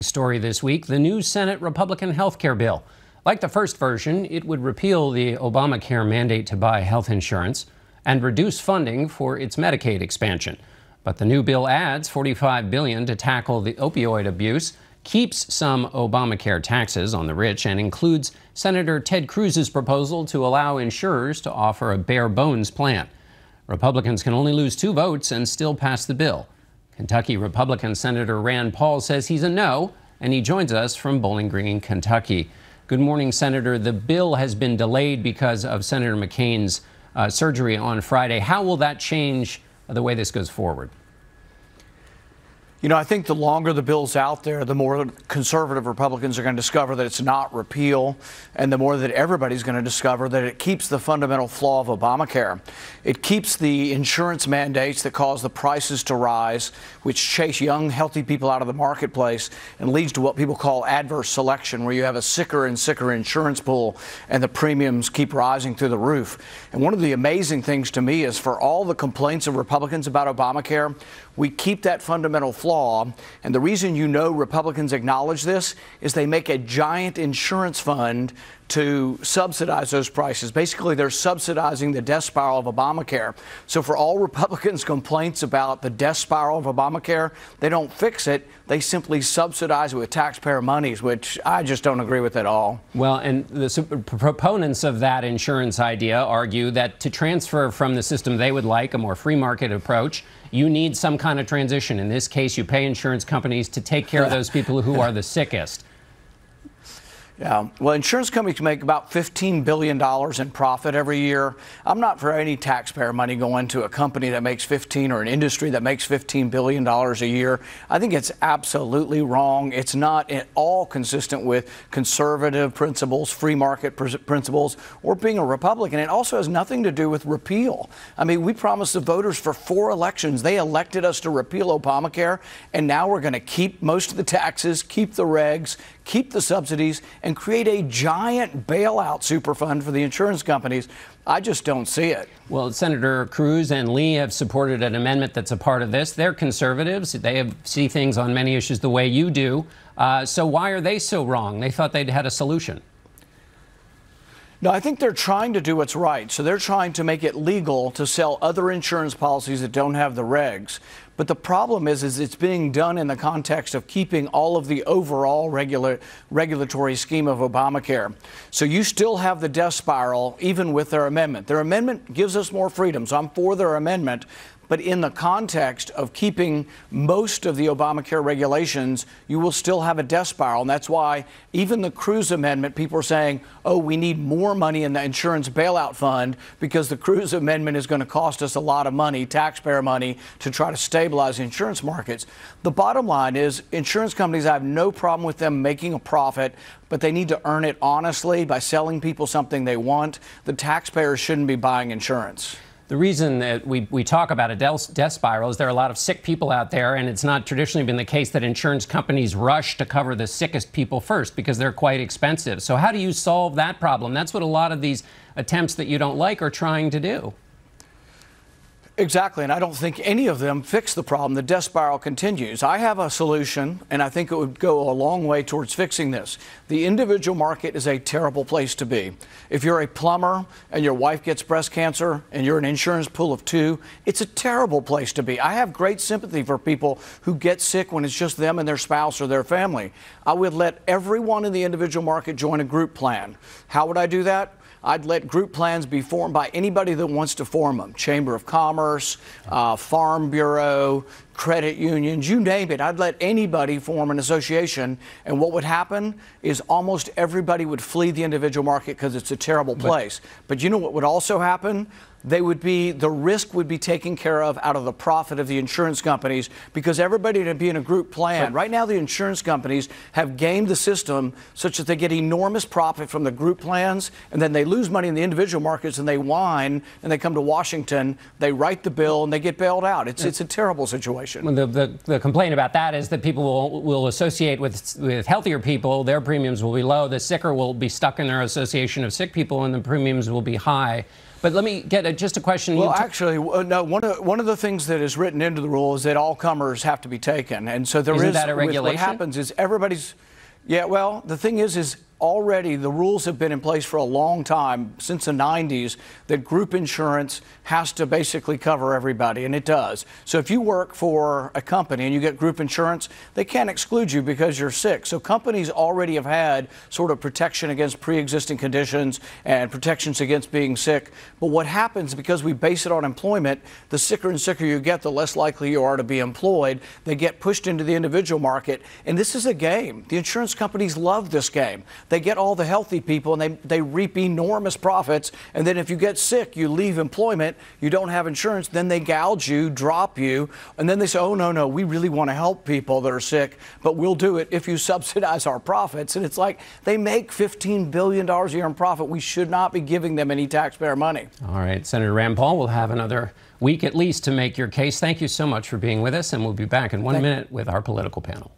Story this week, the new Senate Republican health care bill. Like the first version, it would repeal the Obamacare mandate to buy health insurance and reduce funding for its Medicaid expansion. But the new bill adds $45 billion to tackle the opioid abuse, keeps some Obamacare taxes on the rich, and includes Senator Ted Cruz's proposal to allow insurers to offer a bare bones plan. Republicans can only lose 2 votes and still pass the bill. Kentucky Republican Senator Rand Paul says he's a no, and he joins us from Bowling Green, Kentucky. Good morning, Senator. The bill has been delayed because of Senator McCain's surgery on Friday. How will that change the way this goes forward? You know, I think the longer the bill's out there, the more conservative Republicans are going to discover that it's not repeal, and the more that everybody's going to discover that it keeps the fundamental flaw of Obamacare. It keeps the insurance mandates that cause the prices to rise, which chase young, healthy people out of the marketplace and leads to what people call adverse selection, where you have a sicker and sicker insurance pool and the premiums keep rising through the roof. And one of the amazing things to me is, for all the complaints of Republicans about Obamacare, we keep that fundamental flaw. And the reason Republicans acknowledge this is they make a giant insurance fund to subsidize those prices. Basically, they're subsidizing the death spiral of Obamacare. So for all Republicans' complaints about the death spiral of Obamacare, they don't fix it. They simply subsidize it with taxpayer monies, which I just don't agree with at all. Well, and the proponents of that insurance idea argue that to transfer from the system they would like, a more free market approach, you need some kind of transition. In this case, you pay insurance companies to take care of those people who are the sickest. Yeah, well, insurance companies make about $15 billion in profit every year. I'm not for any taxpayer money going to a company that makes 15 or an industry that makes $15 billion a year. I think it's absolutely wrong. It's not at all consistent with conservative principles, free market principles, or being a Republican. It also has nothing to do with repeal. I mean, we promised the voters for 4 elections. They elected us to repeal Obamacare, and now we're going to keep most of the taxes, keep the regs, keep the subsidies, and create a giant bailout superfund for the insurance companies. I just don't see it. Well, Senator Cruz and Lee have supported an amendment that's a part of this. They're conservatives. They see things on many issues the way you do. So why are they so wrong? They thought they'd had a solution. No, I think they're trying to do what's right. So they're trying to make it legal to sell other insurance policies that don't have the regs. But the problem is it's being done in the context of keeping all of the overall regulatory scheme of Obamacare. So you still have the death spiral, even with their amendment. Their amendment gives us more freedom, so I'm for their amendment. But in the context of keeping most of the Obamacare regulations, you will still have a death spiral. And that's why even the Cruz amendment, people are saying, oh, we need more money in the insurance bailout fund because the Cruz amendment is going to cost us a lot of money, taxpayer money, to try to stabilize the insurance markets. The bottom line is insurance companies, I have no problem with them making a profit, but they need to earn it honestly by selling people something they want. The taxpayers shouldn't be buying insurance. The reason that we talk about a death spiral is there are a lot of sick people out there, and it's not traditionally been the case that insurance companies rush to cover the sickest people first because they're quite expensive. So how do you solve that problem? That's what a lot of these attempts that you don't like are trying to do. Exactly, and I don't think any of them fix the problem. The death spiral continues. I have a solution, and I think it would go a long way towards fixing this. The individual market is a terrible place to be. If you're a plumber and your wife gets breast cancer and you're an insurance pool of 2, it's a terrible place to be. I have great sympathy for people who get sick when it's just them and their spouse or their family. I would let everyone in the individual market join a group plan. How would I do that? I'd let group plans be formed by anybody that wants to form them. Chamber of Commerce, Farm Bureau, credit unions, you name it. I'd let anybody form an association. And what would happen is almost everybody would flee the individual market because it's a terrible place. But you know what would also happen? The risk would be taken care of out of the profit of the insurance companies because everybody would be in a group plan. Right now, the insurance companies have gamed the system such that they get enormous profit from the group plans, and then they lose money in the individual markets, and they whine, and they come to Washington, they write the bill, and they get bailed out. It's a terrible situation. Well, the complaint about that is that people will associate with healthier people. Their premiums will be low. The sicker will be stuck in their association of sick people, and the premiums will be high. But let me get just a question. Well, actually, no. One of the things that is written into the rule is that all comers have to be taken, and so there Isn't that a regulation? What happens is everybody's. Yeah, well, the thing is already the rules have been in place for a long time, since the 90s, that group insurance has to basically cover everybody, and it does. So if you work for a company and you get group insurance, they can't exclude you because you're sick. So companies already have had sort of protection against pre-existing conditions and protections against being sick. But what happens, because we base it on employment, the sicker and sicker you get, the less likely you are to be employed. They get pushed into the individual market, and this is a game. The insurance companies love this game. They get all the healthy people and they reap enormous profits. And then if you get sick, you leave employment, you don't have insurance, then they gouge you, drop you. And then they say, oh, no, we really want to help people that are sick, but we'll do it if you subsidize our profits. And it's like they make $15 billion a year in profit. We should not be giving them any taxpayer money. All right, Senator Rand Paul will have another week at least to make your case. Thank you so much for being with us, and we'll be back in 1 minute with our political panel.